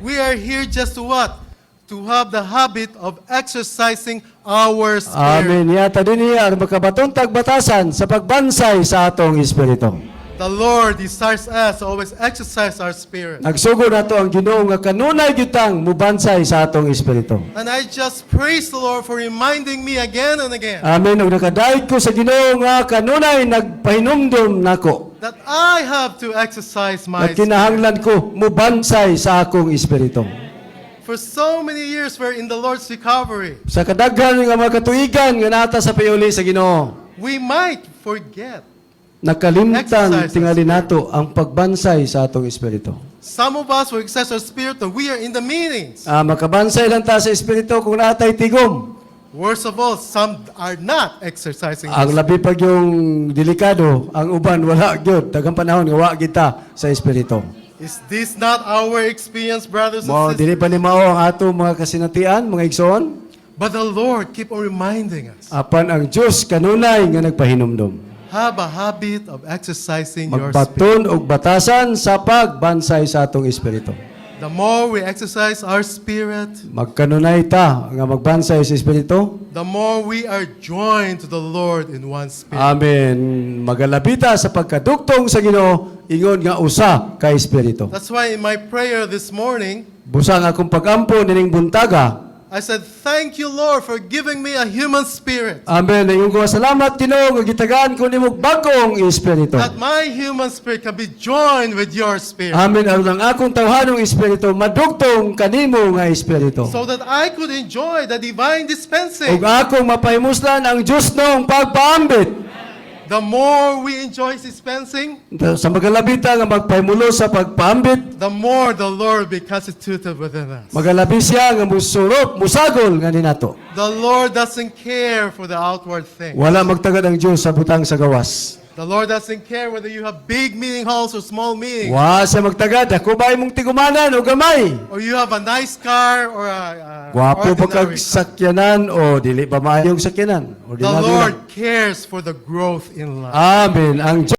We are here just to what? To have the habit of exercising our spirit. Amen. Yata din iya ang makabatong tagbatasan sa pagbansay sa atong espiritu. The Lord desires us to always exercise our spirit. Nagsugod nato ang Ginoo nga kanunay gyutang mubansay sa atong espiritu. And I just praise the Lord for reminding me again and again Amen. Ug nakadayeg ko sa Ginoo nga kanunay nagpahinumdom nako that I have to exercise na my spirit. kinahanglan ko mubansay sa akong espiritu. For so many years we're in the Lord's recovery. Sa kadaghan nga mga katuigan nga nata sa piuli sa Ginoo, We might forget. nakalimtan Exercise tingali nato ang pagbansay sa atong espiritu. Some of us will exercise our spirit when we are in the meetings. Makabansay lang ta sa espiritu kung natay tigom. Worst of all, some are not exercising Ang this. labi pag yung delikado, ang uban wala gyud daghang panahon nga wa kita sa espiritu. Is this not our experience, brothers and Mao sisters? dili pa ni mao ang ato mga kasinatian, mga igsoon. But the Lord keep on reminding us. Apan ang Dios kanunay nga nagpahinumdom. Have a habit of exercising your spirit. Magbaton og batasan sa pagbansay sa atong espiritu. The more we exercise our spirit, Magkanunay ta nga magbansay sa espiritu. the more we are joined to the Lord in one spirit. Amen. Magalabita sa pagkadugtong sa Ginoo ingon nga usa ka espiritu. That's why in my prayer this morning, Busang akong pagampo nining buntaga. I said, thank you, Lord, for giving me a human spirit. Amen. Ingon ko salamat Ginoo nga gitagaan ko nimo bagong espiritu. That my human spirit can be joined with your spirit. Amen. Ang akong tawhanong espiritu madugtong kanimo nga espiritu. So that I could enjoy the divine Ug dispensing. akong mapahimuslan ang Dios nong pagpaambit. The more we enjoy dispensing, Sa magalabita nga magpahimulo sa pagpaambit, the more the Lord will be constituted within us. magalabi siya nga musurot, musagol nga ninato. The Lord doesn't care for the outward thing. Wala magtagad ang Dios sa butang sa gawas. The Lord doesn't care whether you have big meeting halls or small meetings. Wa sa magtagad ako ba imong tigumanan o gamay. Or you have a nice car or a Gwapo pa kag ordinary car. sakyanan o dili pa maayong sakyanan. The Lord cares for the growth in life. Amen. Ang